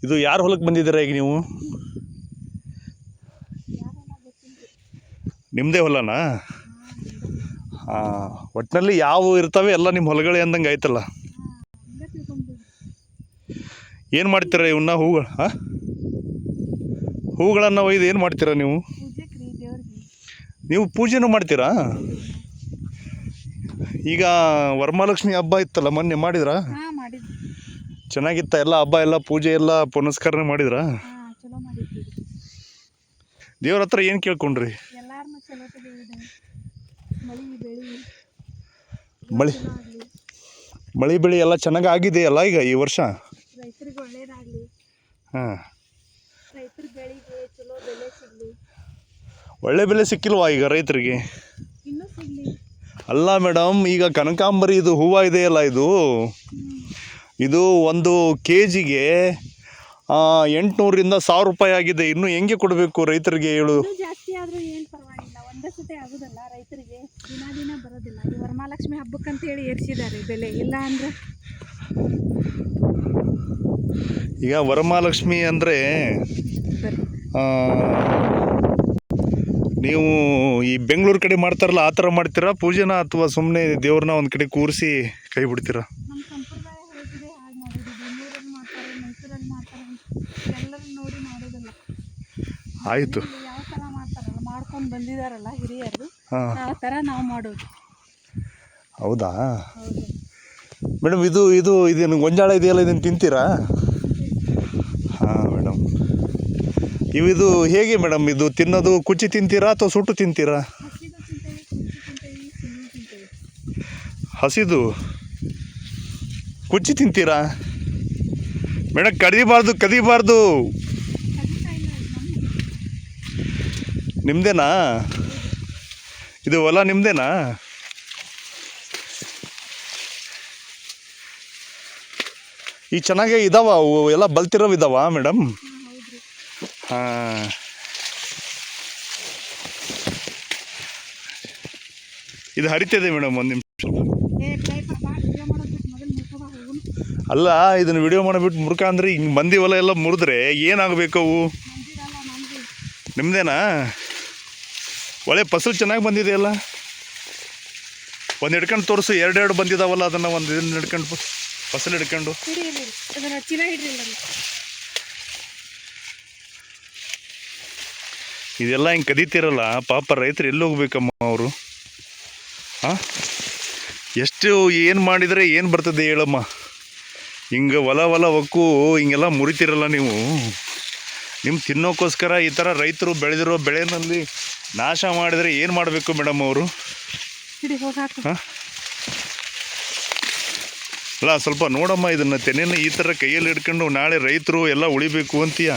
ಇದು ಯಾರ ಹೊಲಕ್ಕೆ ಬಂದಿದ್ದೀರಾ ಈಗ ನೀವು? ನಿಮ್ಮದೇ ಹೊಲನಾ? ಹಾಂ, ಒಟ್ಟಿನಲ್ಲಿ ಯಾವ ಇರ್ತವೆ ಎಲ್ಲ ನಿಮ್ಮ ಹೊಲಗಳೇ ಅಂದಂಗೆ ಆಯ್ತಲ್ಲ. ಏನು ಮಾಡ್ತೀರಾ ಇವನ್ನ ಹೂಗಳು? ಹಾಂ, ಹೂಗಳನ್ನು ಒಯ್ದು ಏನು ಮಾಡ್ತೀರಾ ನೀವು? ನೀವು ಪೂಜೆನೂ ಮಾಡ್ತೀರಾ? ಈಗ ವರಮಹಾಲಕ್ಷ್ಮಿ ಹಬ್ಬ ಇತ್ತಲ್ಲ, ಮೊನ್ನೆ ಮಾಡಿದ್ರಾ? ಚೆನ್ನಾಗಿತ್ತ ಎಲ್ಲ ಹಬ್ಬ, ಎಲ್ಲ ಪೂಜೆ ಎಲ್ಲ ಪುನಸ್ಕಾರ ಮಾಡಿದ್ರಾ? ದೇವ್ರ ಹತ್ರ ಏನು ಕೇಳ್ಕೊಂಡ್ರಿ? ಮಳೆ ಬೆಳೆ ಎಲ್ಲ ಚೆನ್ನಾಗಿ ಆಗಿದೆಯಲ್ಲ ಈಗ ಈ ವರ್ಷ? ಹಾಂ, ಒಳ್ಳೆ ಬೆಲೆ ಸಿಕ್ಕಿಲ್ವಾ ಈಗ ರೈತರಿಗೆ? ಅಲ್ಲ ಮೇಡಮ್, ಈಗ ಕನಕಾಂಬರಿ ಇದು ಹೂವು ಇದೆಯಲ್ಲ, ಇದು ಒಂದು ಕೆಜಿಗೆ 800ರಿಂದ 1000 ರೂಪಾಯಿ ಆಗಿದೆ. ಇನ್ನು ಹೆಂಗೆ ಕೊಡಬೇಕು ರೈತರಿಗೆ ಹೇಳು? ಜಾಸ್ತಿ ಆದ್ರೂ ಏನು ಪರವಾಗಿಲ್ಲ, ಒಂದೇ ಸತಿ ಆಗುದಲ್ಲ ರೈತರಿಗೆ, ದಿನ ಬರೋದಿಲ್ಲ. ಈ ವರಮಹಾಲಕ್ಷ್ಮಿ ಹಬ್ಬಕ್ಕಂತ ಹೇಳಿ ಏರಿಸಿದ್ದಾರೆ ಬೆಲೆ, ಇಲ್ಲ ಅಂದ್ರೆ ಈಗ ವರಮಹಾಲಕ್ಷ್ಮಿ ಅಂದರೆ ನೀವು ಈ ಬೆಂಗಳೂರು ಕಡೆ ಮಾಡ್ತಾರಲ್ಲ, ಆ ಥರ ಮಾಡ್ತೀರಾ ಪೂಜೆನ, ಅಥವಾ ಸುಮ್ಮನೆ ದೇವ್ರನ್ನ ಒಂದು ಕಡೆ ಕೂರಿಸಿ ಕೈ ಬಿಡ್ತೀರಾ? ನಮ್ಮ ಸಂಪ್ರದಾಯ ಹೇಗಿದೆ ಹಾಗೆ ಮಾಡೋದು. ಬೆಂಗಳೂರಲ್ಲಿ ಮಾಡ್ತಾರೆ, ಮೈಸೂರಲ್ಲಿ ಮಾಡ್ತಾರೆ, ಎಲ್ಲರೂ ನೋಡಿ ಮಾಡೋದಿಲ್ಲ. ಆಯಿತು, ಯಾವ ಥರ ಮಾಡ್ತಾರಲ್ಲ, ಮಾಡ್ಕೊಂಡು ಬಂದಿದ್ದಾರಲ್ಲ ಹಿರಿಯರು, ಆ ಥರ ನಾವು ಮಾಡೋದು. ಹೌದಾ ಮೇಡಮ್? ಇದೇನು ಗೊಂಜಾಳ ಇದೆಯಲ್ಲ, ಇದನ್ನು ತಿಂತೀರಾ? ಹಾಂ ಮೇಡಮ್, ಇದು ಹೇಗೆ ಮೇಡಮ್? ಇದು ತಿನ್ನೋದು ಕುಚ್ಚಿ ತಿಂತೀರಾ ಅಥವಾ ಸುಟ್ಟು ತಿಂತೀರಾ? ಹಸಿದು ಕುಚ್ಚಿ ತಿಂತೀರಾ ಮೇಡಮ್? ಕದಿಬಾರ್ದು. ನಿಮ್ಮದೇನಾ ಇದು ಹೊಲ? ನಿಮ್ಮದೇನಾ? ಈಗ ಚೆನ್ನಾಗೇ ಇದಾವ ಅವು ಎಲ್ಲ, ಬಲ್ತಿರೋವು ಇದಾವ ಮೇಡಮ್? ಹಾಂ, ಇದು ಹರಿತಿದೆ ಮೇಡಮ್, ಒಂದು ನಿಮಿಷ. ಅಲ್ಲ, ಇದನ್ನು ವಿಡಿಯೋ ಮಾಡಿಬಿಟ್ಟು ಮುರ್ಕ ಅಂದ್ರೆ ಹಿಂಗೆ ಬಂದಿವಲ್ಲ, ಎಲ್ಲ ಮುರಿದ್ರೆ ಏನಾಗಬೇಕು ಅವು? ನಿಮ್ಮದೇನಾ? ಒಳ್ಳೆ ಫಸಲು ಚೆನ್ನಾಗಿ ಬಂದಿದೆಯಲ್ಲ. ಒಂದು ಹಿಡ್ಕೊಂಡು ತೋರಿಸು, ಎರಡು ಬಂದಿದ್ದಾವಲ್ಲ, ಅದನ್ನು ಒಂದು ಇದನ್ನು ಹಿಡ್ಕೊಂಡು, ಫಸಲು ಹಿಡ್ಕೊಂಡು. ಇದೆಲ್ಲ ಹಿಂಗೆ ಕದೀತಿರಲ್ಲ, ಪಾಪ ರೈತರು ಎಲ್ಲಿ ಹೋಗ್ಬೇಕಮ್ಮ ಅವರು? ಹಾಂ, ಎಷ್ಟು ಏನು ಮಾಡಿದರೆ ಏನು ಬರ್ತದೆ ಹೇಳಮ್ಮ? ಹಿಂಗೆ ಹೊಲ ಹೊಕ್ಕು ಹಿಂಗೆಲ್ಲ ಮುರಿತಿರಲ್ಲ ನೀವು. ನಿಮ್ಮ ತಿನ್ನೋಕ್ಕೋಸ್ಕರ ಈ ಥರ ರೈತರು ಬೆಳೆದಿರೋ ಬೆಳೆನಲ್ಲಿ ನಾಶ ಮಾಡಿದರೆ ಏನು ಮಾಡಬೇಕು ಮೇಡಮ್ ಅವರು? ಹಾಂ, ಅಲ್ಲ ಸ್ವಲ್ಪ ನೋಡಮ್ಮ, ಇದನ್ನು ತೆನೆನ ಈ ಥರ ಕೈಯಲ್ಲಿ ಹಿಡ್ಕೊಂಡು ನಾಳೆ ರೈತರು ಎಲ್ಲ ಉಳಿಬೇಕು ಅಂತೀಯ?